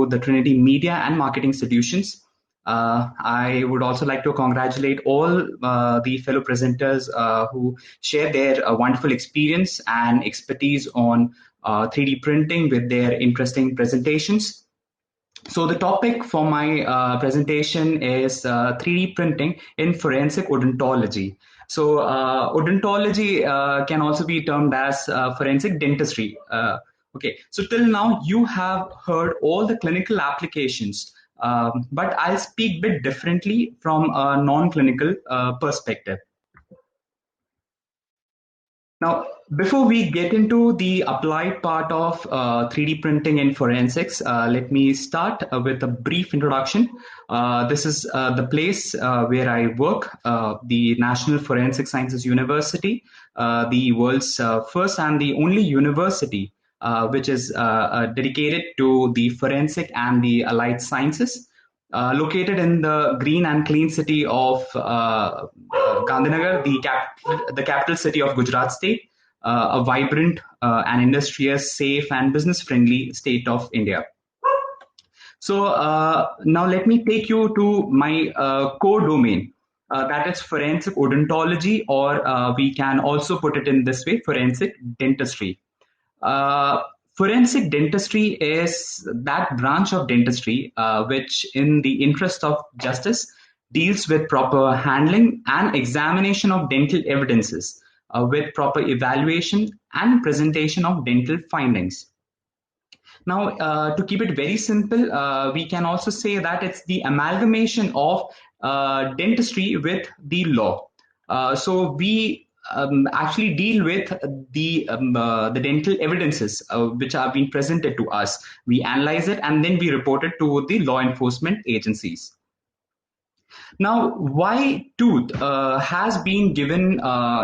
the Trinity Media and Marketing Solutions. I would also like to congratulate all the fellow presenters who share their wonderful experience and expertise on 3D printing with their interesting presentations. So the topic for my presentation is 3D printing in forensic odontology. So odontology can also be termed as forensic dentistry. Okay, so till now you have heard all the clinical applications, but I'll speak a bit differently from a non-clinical perspective. Now, before we get into the applied part of 3D printing in forensics, let me start with a brief introduction. This is the place where I work, the National Forensic Sciences University, the world's first and the only university which is dedicated to the forensic and the allied sciences. Located in the green and clean city of Gandhinagar, the capital city of Gujarat state, a vibrant and industrious, safe and business-friendly state of India. So now let me take you to my core domain, that is forensic odontology, or we can also put it in this way, forensic dentistry. Forensic dentistry is that branch of dentistry which, in the interest of justice, deals with proper handling and examination of dental evidences, with proper evaluation and presentation of dental findings. Now, to keep it very simple, we can also say that it's the amalgamation of dentistry with the law. So we actually deal with the dental evidences which are being presented to us. We analyze it and then we report it to the law enforcement agencies. Now, why tooth has been given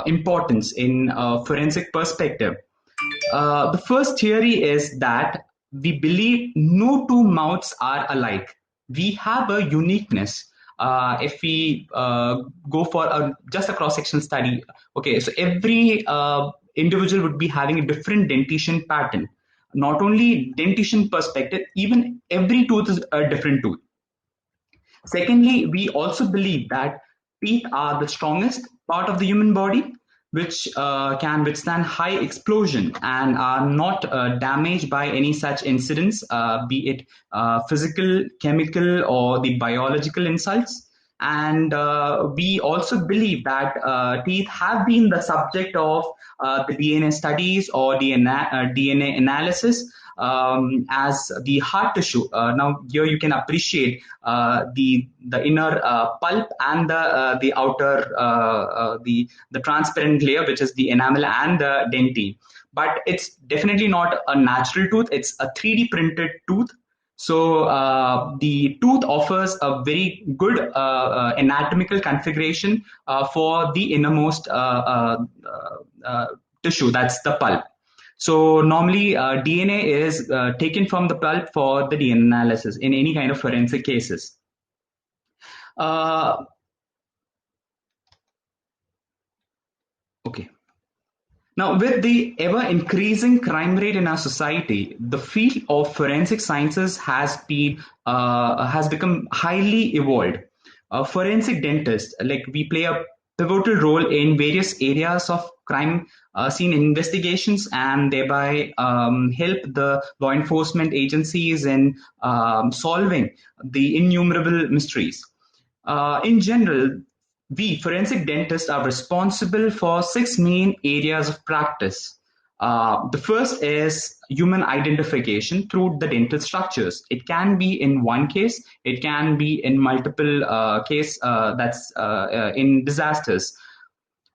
importance in forensic perspective? The first theory is that we believe no two mouths are alike. We have a uniqueness. If we go for just a cross-sectional study, okay, so every individual would be having a different dentition pattern. Not only dentition perspective, even every tooth is a different tooth. Secondly, we also believe that teeth are the strongest part of the human body, which can withstand high explosion and are not damaged by any such incidents, be it physical, chemical, or the biological insults. And we also believe that teeth have been the subject of the DNA studies or the DNA analysis as the hard tissue. Now here you can appreciate the inner pulp and the outer the transparent layer, which is the enamel and the dentine. But it's definitely not a natural tooth; it's a 3D printed tooth. So the tooth offers a very good anatomical configuration for the innermost tissue, that's the pulp. So normally DNA is taken from the pulp for the DNA analysis in any kind of forensic cases. Okay. Now, with the ever-increasing crime rate in our society, the field of forensic sciences has become highly evolved. Forensic dentists, like we play a pivotal role in various areas of crime scene investigations and thereby help the law enforcement agencies in solving the innumerable mysteries. In general, we forensic dentists are responsible for 6 main areas of practice. The first is human identification through the dental structures. It can be in one case, it can be in multiple cases, that's in disasters.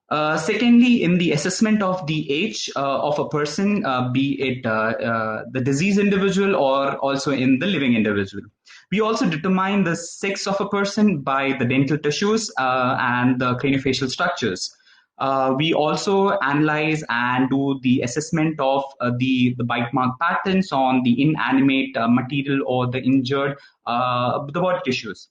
Secondly, in the assessment of the age of a person, be it the diseased individual or also in the living individual. We also determine the sex of a person by the dental tissues and the craniofacial structures. We also analyze and do the assessment of the bite mark patterns on the inanimate material or the injured the body tissues.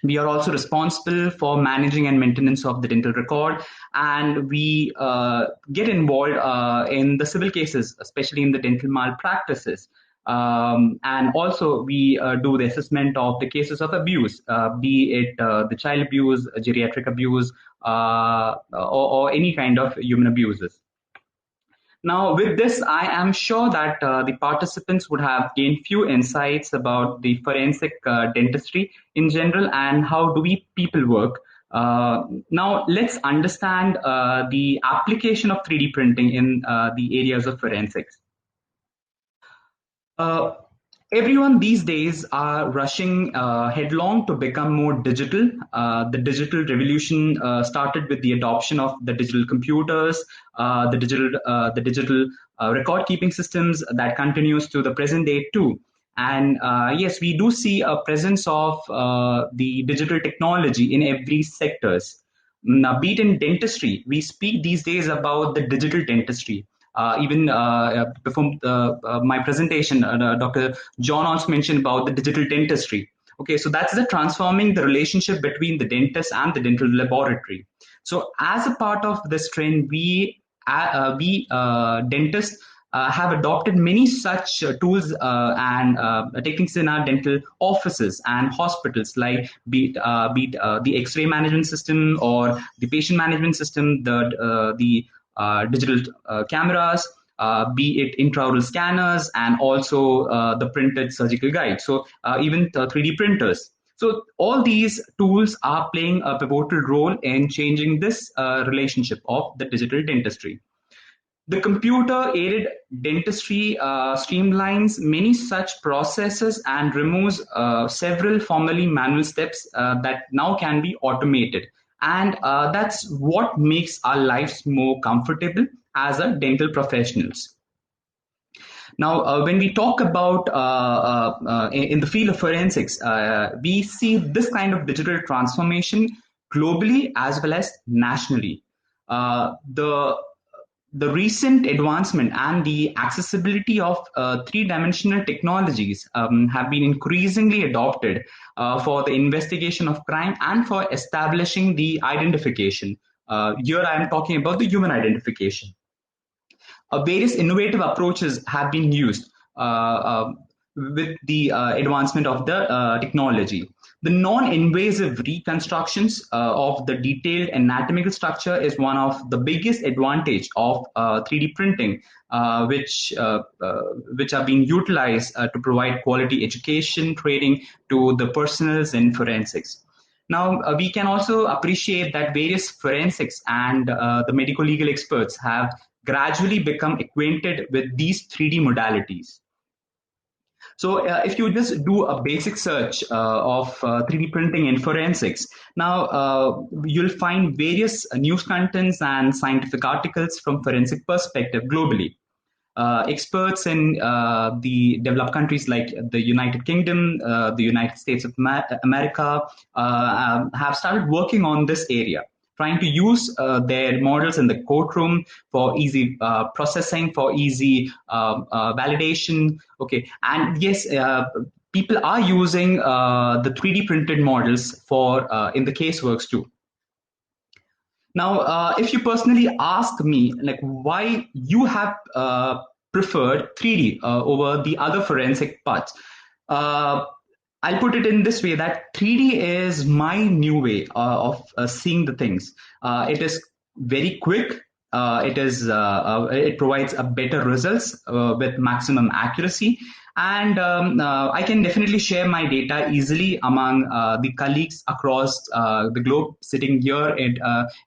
We are also responsible for managing and maintenance of the dental record, and we get involved in the civil cases, especially in the dental malpractices. And also we do the assessment of the cases of abuse, be it the child abuse, geriatric abuse, or any kind of human abuses. Now, with this, I am sure that the participants would have gained few insights about the forensic dentistry in general and how do we people work. Now, let's understand the application of 3D printing in the areas of forensics. Uh, Everyone these days are rushing headlong to become more digital. The digital revolution started with the adoption of the digital computers, the digital record keeping systems that continues to the present day too. And yes, we do see a presence of the digital technology in every sectors. Now, be it in dentistry, we speak these days about the digital dentistry. Even before my presentation, Dr. John also mentioned about the digital dentistry. Okay, so that's the transforming the relationship between the dentist and the dental laboratory. So as a part of this trend, we dentists have adopted many such tools and techniques in our dental offices and hospitals, like be it the X-ray management system or the patient management system, the digital cameras, be it intraoral scanners, and also the printed surgical guide. So even 3D printers. So all these tools are playing a pivotal role in changing this relationship of the digital dentistry. The computer-aided dentistry streamlines many such processes and removes several formerly manual steps that now can be automated. And that's what makes our lives more comfortable as a dental professionals. Now, when we talk about in the field of forensics, we see this kind of digital transformation globally as well as nationally. The recent advancement and the accessibility of three-dimensional technologies have been increasingly adopted for the investigation of crime and for establishing the identification. Here I am talking about the human identification. Various innovative approaches have been used with the advancement of the technology. The non-invasive reconstructions of the detailed anatomical structure is one of the biggest advantage of 3D printing, which are being utilized to provide quality education training to the personnels in forensics. Now, we can also appreciate that various forensics and the medical legal experts have gradually become acquainted with these 3D modalities. So if you just do a basic search of 3D printing in forensics, now you'll find various news contents and scientific articles from forensic perspective globally. Experts in the developed countries like the United Kingdom, the United States of America have started working on this area, trying to use their models in the courtroom for easy processing, for easy validation. Okay, and yes, people are using the 3D printed models for in the caseworks too. Now, if you personally ask me, like, why you have preferred 3D over the other forensic parts, I'll put it in this way, that 3D is my new way of seeing the things. It is very quick. It provides a better results with maximum accuracy, and I can definitely share my data easily among the colleagues across the globe sitting here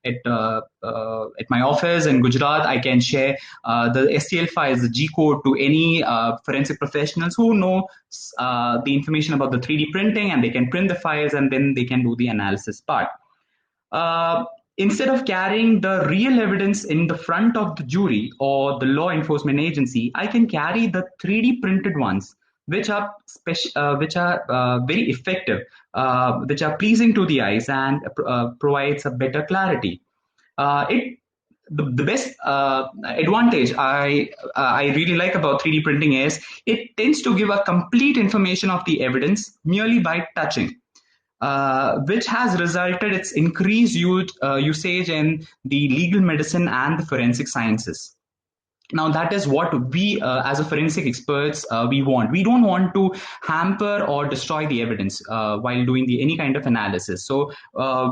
at my office in Gujarat. I can share the STL files, the G code, to any forensic professionals who know the information about the 3D printing, and they can print the files and then they can do the analysis part. Instead of carrying the real evidence in the front of the jury or the law enforcement agency, I can carry the 3D printed ones, which are very effective, which are pleasing to the eyes, and provides a better clarity. The best advantage I really like about 3D printing is it tends to give a complete information of the evidence merely by touching. Which has resulted its increased usage in the legal medicine and the forensic sciences. Now, that is what we, as a forensic experts, we want. We don't want to hamper or destroy the evidence while doing any kind of analysis. So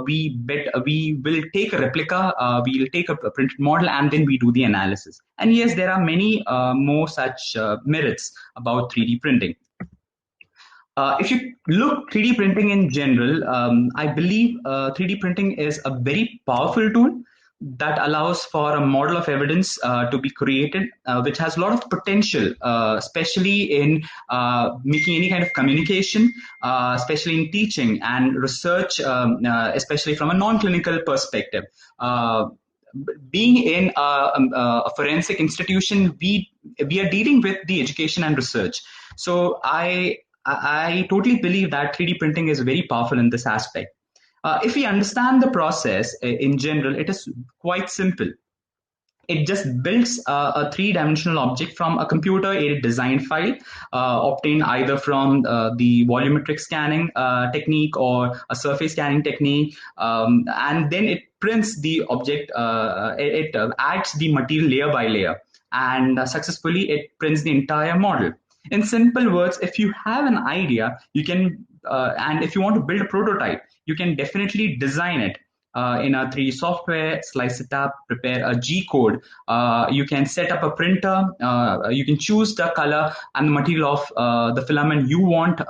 we will take a replica, we will take a printed model, and then we do the analysis. And yes, there are many more such merits about 3D printing. If you look 3D printing in general, I believe 3D printing is a very powerful tool that allows for a model of evidence to be created, which has a lot of potential, especially in making any kind of communication, especially in teaching and research, especially from a non-clinical perspective. Being in a forensic institution, we are dealing with the education and research. So I totally believe that 3D printing is very powerful in this aspect. If we understand the process in general, it is quite simple. It just builds a three-dimensional object from a computer-aided design file obtained either from the volumetric scanning technique or a surface scanning technique, and then it prints the object. It adds the material layer by layer, and successfully it prints the entire model. In simple words, if you have an idea, you can, and if you want to build a prototype, you can definitely design it in a 3D software, slice it up, prepare a G code. You can set up a printer. You can choose the color and the material of the filament you want,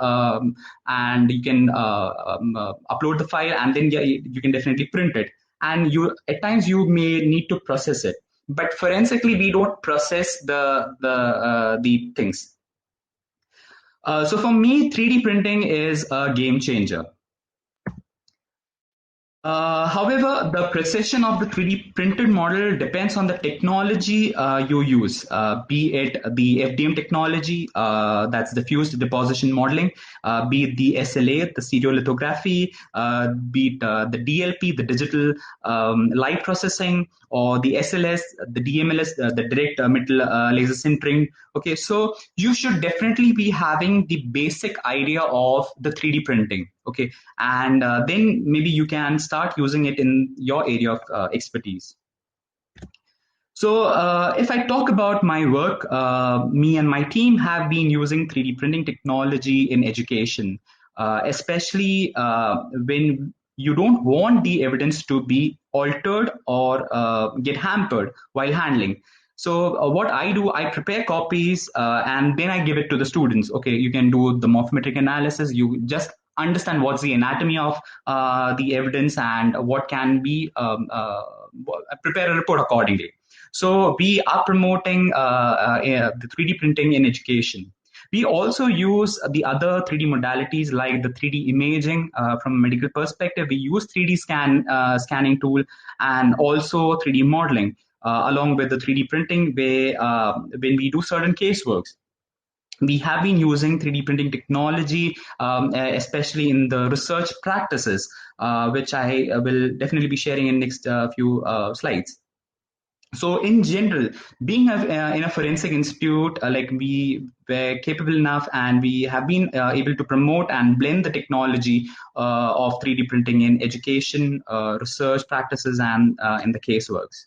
and you can upload the file, and then you can definitely print it. And at times you may need to process it, but forensically we don't process the things. So for me, 3D printing is a game changer. However, the precision of the 3D printed model depends on the technology you use, be it the FDM technology, that's the fused deposition modeling, be it the SLA, the stereolithography, be it the DLP, the digital light processing, or the SLS, the DMLS, the direct metal laser sintering. Okay, so you should definitely be having the basic idea of the 3D printing. Okay, and then maybe you can start using it in your area of expertise. So if I talk about my work, me and my team have been using 3D printing technology in education, especially when you don't want the evidence to be altered or get hampered while handling. So what I do, I prepare copies and then I give it to the students. Okay, you can do the morphometric analysis. You just understand what's the anatomy of the evidence and what can be prepare a report accordingly. So we are promoting the 3D printing in education. We also use the other 3D modalities like the 3D imaging from a medical perspective. We use 3D scanning tool and also 3D modeling along with the 3D printing when we do certain caseworks. We have been using 3D printing technology, especially in the research practices, which I will definitely be sharing in next few slides. So in general, being in a forensic institute, like we were capable enough and we have been able to promote and blend the technology of 3D printing in education, research practices, and in the caseworks.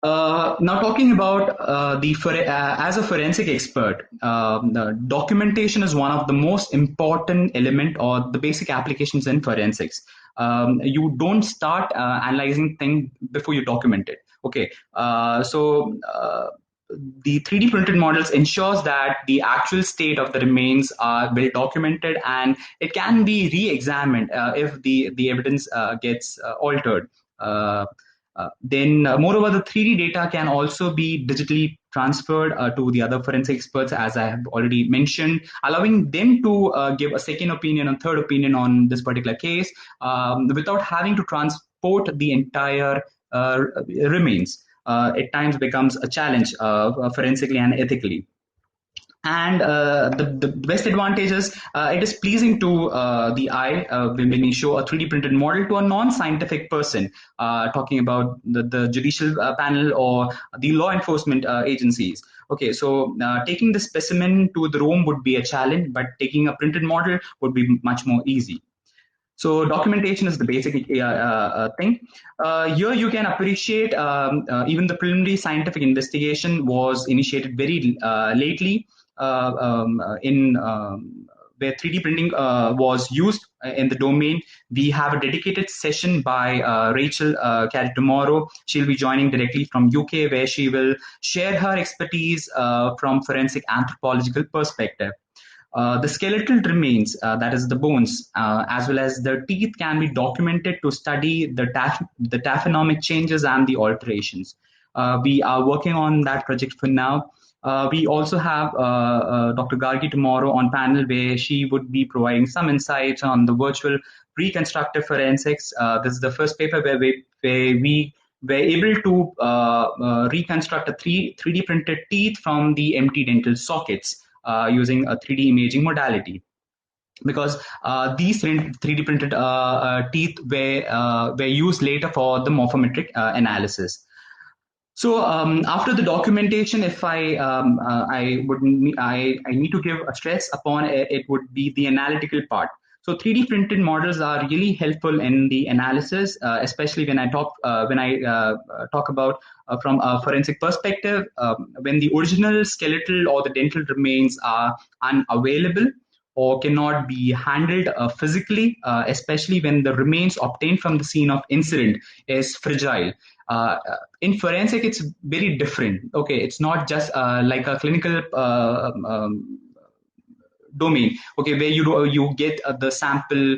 Now talking about as a forensic expert, the documentation is one of the most important element or the basic applications in forensics. You don't start analyzing things before you document it. Okay, so the 3D printed models ensures that the actual state of the remains are well documented and it can be re-examined if the evidence gets altered. Moreover, the 3D data can also be digitally transferred to the other forensic experts, as I have already mentioned, allowing them to give a second opinion and third opinion on this particular case without having to transport the entire remains. At times becomes a challenge forensically and ethically. And the best advantage is it is pleasing to the eye when we show a 3D printed model to a non-scientific person, talking about the judicial panel or the law enforcement agencies. Okay, so taking the specimen to the room would be a challenge, but taking a printed model would be much more easy. So documentation is the basic thing. Here you can appreciate even the preliminary scientific investigation was initiated very lately in where 3D printing was used in the domain. We have a dedicated session by Rachel Carey tomorrow. She'll be joining directly from UK, where she will share her expertise from forensic anthropological perspective. The skeletal remains, that is the bones, as well as the teeth, can be documented to study the taphonomic changes and the alterations. We are working on that project for now. We also have Dr. Gargi tomorrow on panel, where she would be providing some insights on the virtual reconstructive forensics. This is the first paper where we were able to reconstruct a 3D printed teeth from the empty dental sockets using a 3D imaging modality. Because these 3D printed teeth were used later for the morphometric analysis. So after the documentation, if I need to give a stress upon it, it would be the analytical part. So 3D printed models are really helpful in the analysis, especially when I talk about from a forensic perspective. When the original skeletal or the dental remains are unavailable or cannot be handled physically, especially when the remains obtained from the scene of incident is fragile. In forensic, it's very different. Okay, it's not just like a clinical domain. Okay, where you get the sample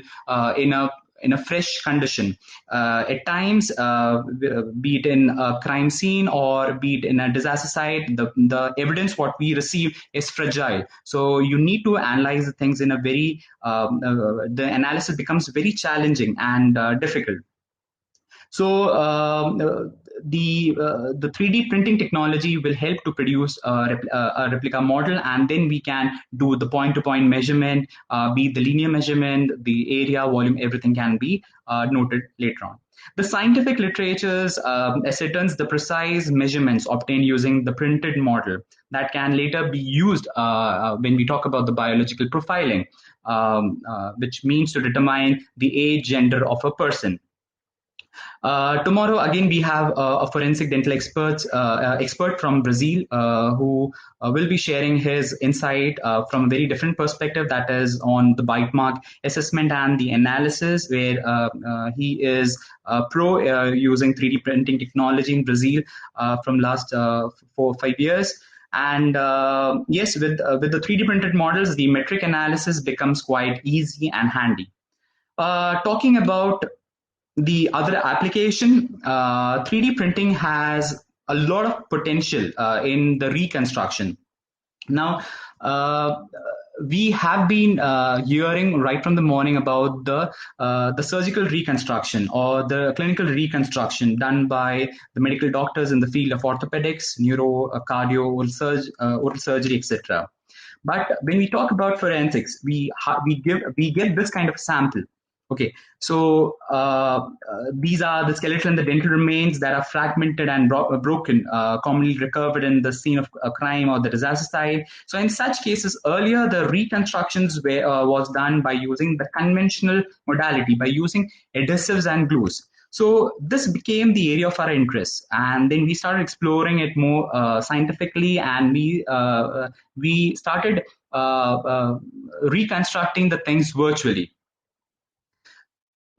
in a fresh condition. At times, be it in a crime scene or be it in a disaster site, the evidence what we receive is fragile. So you need to analyze the things in a very, the analysis becomes very challenging and difficult. So the 3D printing technology will help to produce a replica model, and then we can do the point-to-point measurement, be the linear measurement, the area, volume, everything can be noted later on. The scientific literatures ascertains the precise measurements obtained using the printed model that can later be used when we talk about the biological profiling, which means to determine the age, gender of a person. Tomorrow, again, we have a forensic dental expert from Brazil who will be sharing his insight from a very different perspective, that is on the bite mark assessment and the analysis, where he is pro using 3D printing technology in Brazil from last 4 or 5 years. And yes, with the 3D printed models, the metric analysis becomes quite easy and handy. Talking about the other application, 3D printing has a lot of potential in the reconstruction. Now, we have been hearing right from the morning about the surgical reconstruction or the clinical reconstruction done by the medical doctors in the field of orthopedics, neuro, cardio, oral surgery, etc. But when we talk about forensics, we get this kind of sample. Okay, so these are the skeletal and the dental remains that are fragmented and broken, commonly recovered in the scene of a crime or the disaster site. So in such cases, earlier the reconstructions was done by using the conventional modality, by using adhesives and glues. So this became the area of our interest, and then we started exploring it more scientifically, and we started reconstructing the things virtually.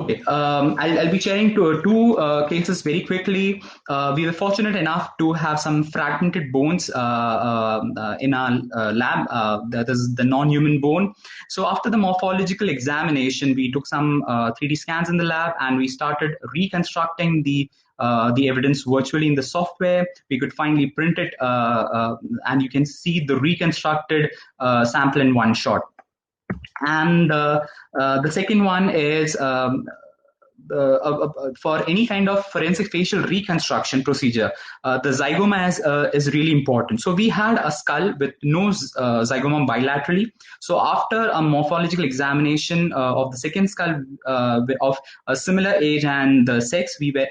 Okay, I'll be sharing two cases very quickly. We were fortunate enough to have some fragmented bones in our lab. That is the non-human bone. So after the morphological examination, we took some 3D scans in the lab, and we started reconstructing the evidence virtually in the software. We could finally print it, and you can see the reconstructed sample in one shot. And the second one is for any kind of forensic facial reconstruction procedure, the zygoma is really important. So we had a skull with no zygoma bilaterally. So after a morphological examination of the second skull of a similar age and the sex, we were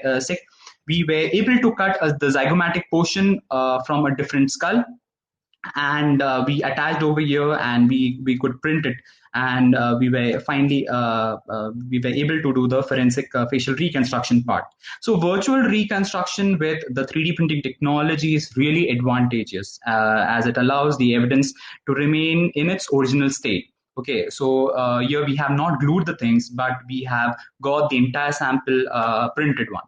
able to cut the zygomatic portion from a different skull. and we attached over here, and we could print it, and we were finally we were able to do the forensic facial reconstruction part. So virtual reconstruction with the 3D printing technology is really advantageous, as it allows the evidence to remain in its original state. Okay, so here we have not glued the things, but we have got the entire sample printed one.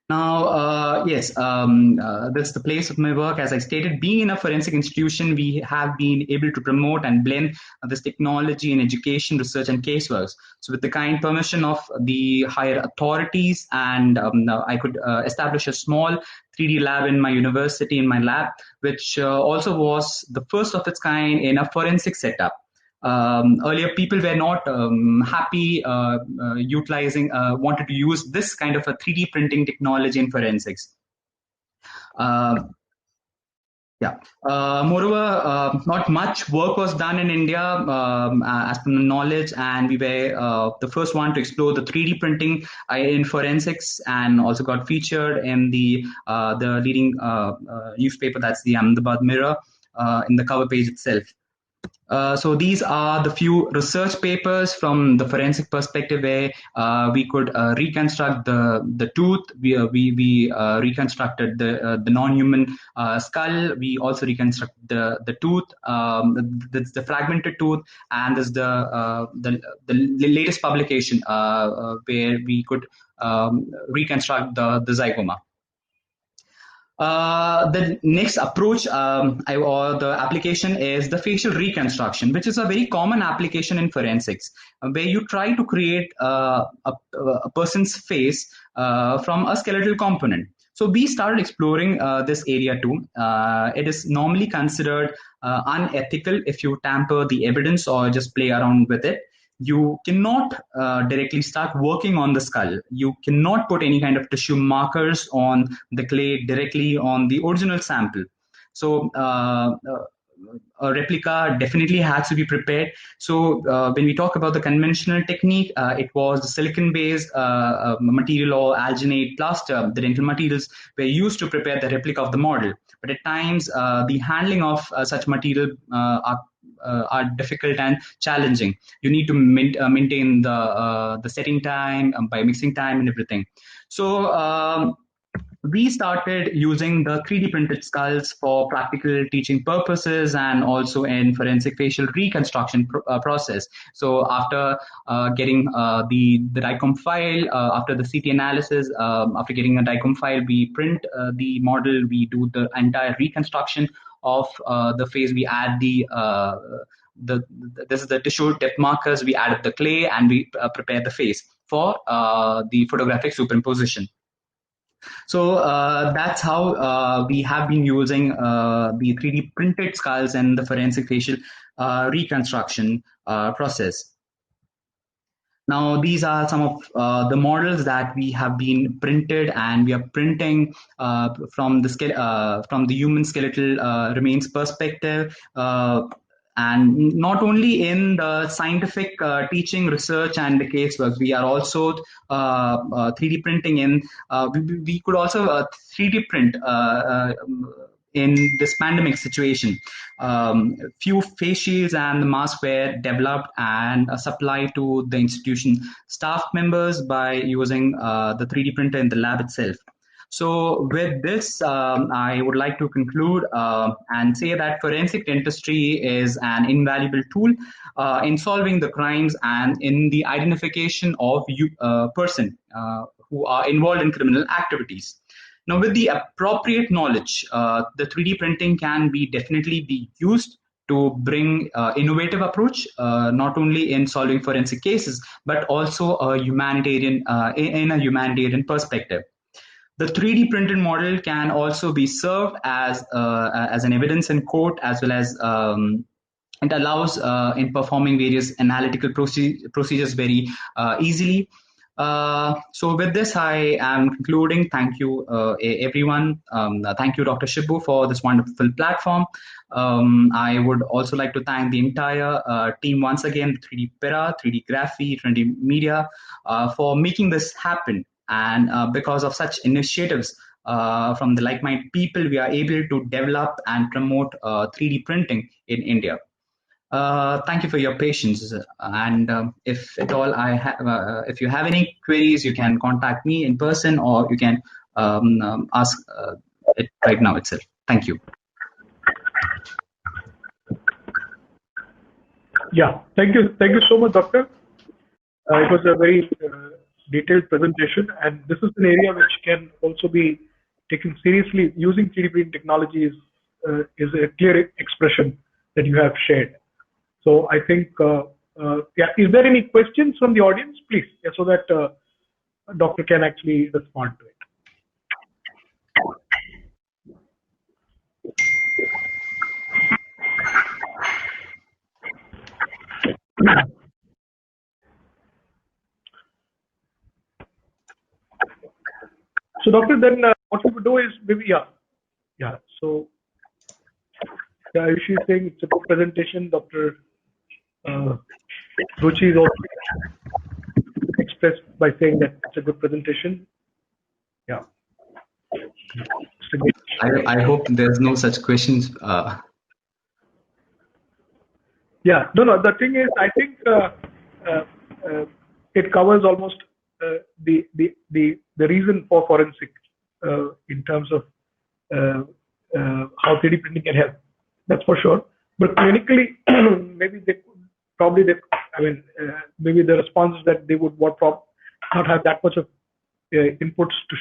Now, yes, this is the place of my work. As I stated, being in a forensic institution, we have been able to promote and blend this technology in education, research, and caseworks. So with the kind permission of the higher authorities, and I could establish a small 3D lab in my university, in my lab, which also was the first of its kind in a forensic setup. Earlier, people were not happy wanted to use this kind of a 3D printing technology in forensics. Yeah. Moreover, not much work was done in India, as per my knowledge, and we were the first one to explore the 3D printing in forensics, and also got featured in the leading newspaper, that's the Ahmedabad Mirror, in the cover page itself. So these are the few research papers from the forensic perspective where we could reconstruct the tooth. We reconstructed the non-human skull. We also reconstructed the tooth, the fragmented tooth, and there's the latest publication where we could reconstruct the zygoma. The next approach or the application is the facial reconstruction, which is a very common application in forensics, where you try to create a person's face from a skeletal component. So we started exploring this area too. It is normally considered unethical if you tamper the evidence or just play around with it. You cannot directly start working on the skull. You cannot put any kind of tissue markers on the clay directly on the original sample. So a replica definitely has to be prepared. So when we talk about the conventional technique, it was the silicon-based material or alginate plaster. The dental materials were used to prepare the replica of the model. But at times, the handling of such material are difficult and challenging. You need to maintain the setting time by mixing time and everything. So we started using the 3D printed skulls for practical teaching purposes and also in forensic facial reconstruction process. So after getting the DICOM file, after the CT analysis, after getting a DICOM file, we print the model, we do the entire reconstruction of the face. We add this is the tissue depth markers, we added the clay, and we prepare the face for the photographic superimposition. So that's how we have been using the 3D printed skulls and the forensic facial reconstruction process. Now, these are some of the models that we have been printed, and we are printing from the human skeletal remains perspective. And not only in the scientific teaching, research, and the casework, we are also 3D printing in. We could also 3D print in this pandemic situation. Few face shields and the masks were developed and supplied to the institution staff members by using the 3D printer in the lab itself. So with this, I would like to conclude and say that forensic dentistry is an invaluable tool in solving the crimes and in the identification of person who are involved in criminal activities. Now, with the appropriate knowledge, the 3D printing can be definitely be used to bring innovative approach, not only in solving forensic cases, but also a humanitarian in a humanitarian perspective. The 3D printed model can also be served as an evidence in court, as well as it allows in performing various analytical procedures very easily. So with this, I am concluding. Thank you, everyone. Thank you, Dr. Shibu, for this wonderful platform. I would also like to thank the entire team once again, 3D Pera, 3D GRAPHY, 3D Media, for making this happen. And because of such initiatives, from the like-minded people, we are able to develop and promote 3D printing in India. Thank you for your patience. And if at all if you have any queries, you can contact me in person, or you can ask it right now itself. Thank you. Yeah, thank you so much, Doctor. It was a very detailed presentation, and this is an area which can also be taken seriously. Using 3D printing technology is a clear expression that you have shared. So I think, yeah, is there any questions from the audience, please, yeah, so that Doctor can actually respond to it. So, Doctor, then what we would do is maybe, yeah. So, yeah, she's saying it's a good presentation. Dr. Ruchi is also expressed by saying that it's a good presentation. Yeah. I hope there's no such questions. Yeah, no. The thing is, I think it covers almost the reason for forensic in terms of how 3D printing can help. That's for sure. But clinically, maybe maybe the response is that they would not have that much of inputs to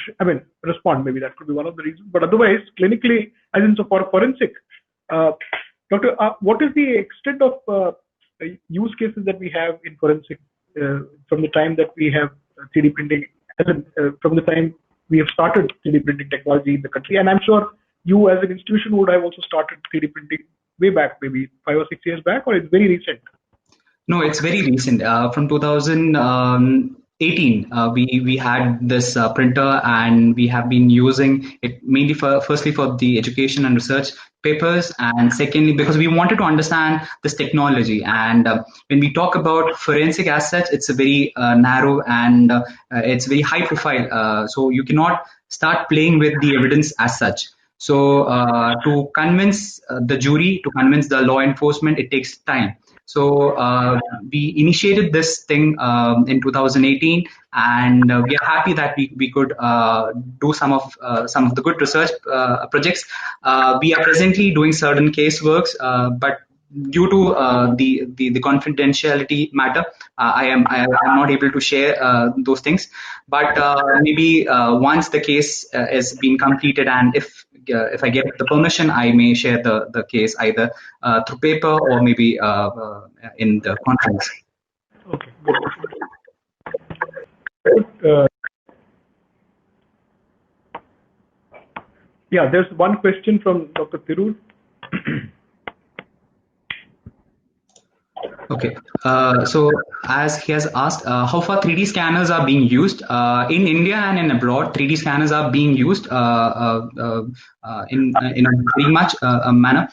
respond. Maybe that could be one of the reasons. But otherwise, clinically, as in so for forensic, Doctor, what is the extent of use cases that we have in forensic from the time that we have 3D printing, from the time we have started 3D printing technology in the country? And I'm sure you as an institution would have also started 3D printing way back, maybe 5 or 6 years back, or it's very recent? No, it's very recent. From 2018, we had this printer, and we have been using it mainly firstly for the education and research papers, and secondly because we wanted to understand this technology. And when we talk about forensic as such, it's a very narrow, and it's very high profile. So you cannot start playing with the evidence as such. So to convince the jury, to convince the law enforcement, it takes time. So we initiated this thing in 2018, and we are happy that we could do some of the good research projects. We are presently doing certain case works, but due to the confidentiality matter, I am not able to share those things. But maybe once the case is being completed, and if I get the permission, I may share the case either through paper or maybe in the conference. Okay, good. Yeah, there's one question from Dr. Thirur. Okay, so as he has asked, how far 3D scanners are being used in India and in abroad? 3D scanners are being used in a very much manner.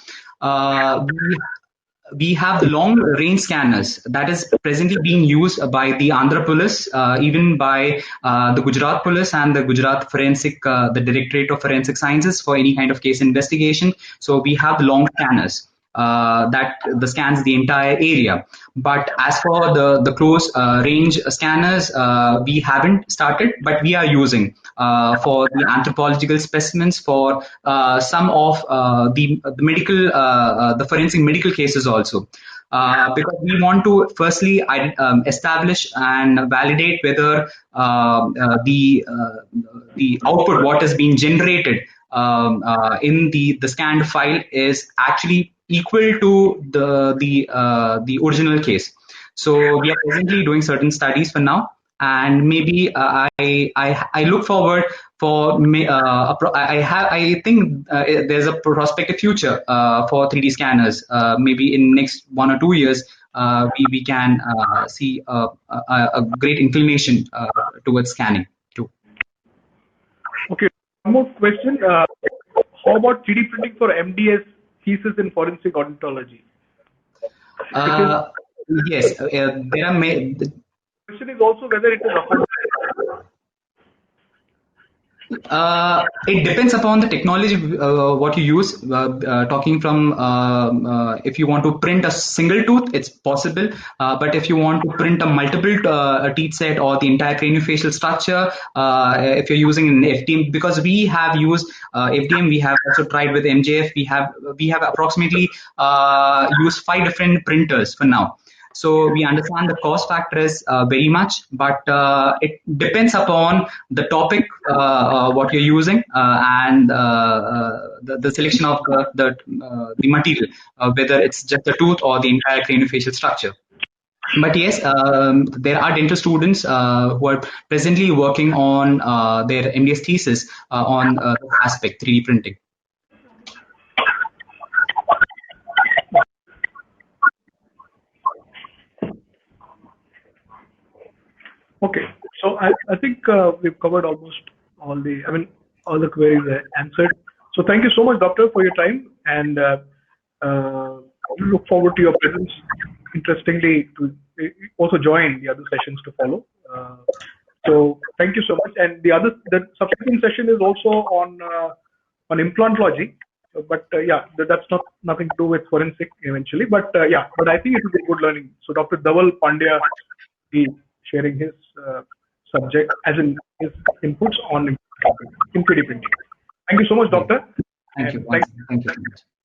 We have the long range scanners that is presently being used by the Andhra Police, even by the Gujarat Police and the Gujarat Forensic, the Directorate of Forensic Sciences, for any kind of case investigation. So we have the long scanners that scans the entire area. But as for the close range scanners, we haven't started, but we are using for the anthropological specimens, for some of the medical, the forensic medical cases also. Because we want to firstly establish and validate whether the output, what is being generated in the scanned file, is actually equal to the original case. So we are presently doing certain studies for now, and maybe I look forward for I think there's a prospective future for 3D scanners. Maybe in next 1 or 2 years, we can see a great inclination towards scanning too. Okay, one more question. How about 3D printing for MDS thesis in forensic odontology? Yes, there are many. The question is also whether it is affordable. It depends upon the technology what you use. Talking from if you want to print a single tooth, it's possible. But if you want to print a multiple teeth set or the entire craniofacial structure, if you're using an FDM, because we have used FDM, we have also tried with MJF. We have approximately used 5 different printers for now. So we understand the cost factor is very much, but it depends upon the topic, what you're using, and the selection of the material, whether it's just a tooth or the entire craniofacial structure. But yes, there are dental students who are presently working on their MDS thesis on this aspect, 3D printing. Okay, so I think we've covered almost all the queries answered. So thank you so much, Doctor, for your time, and look forward to your presence. Interestingly, to also join the other sessions to follow. So thank you so much. And the subsequent session is also on implantology. But yeah, that's nothing to do with forensic eventually. But yeah, but I think it will be good learning. So Dr. Dhaval Pandya is sharing his subject, as in his inputs on in 3D printing. Thank you so much, Doctor. Thank you. Thank you so much.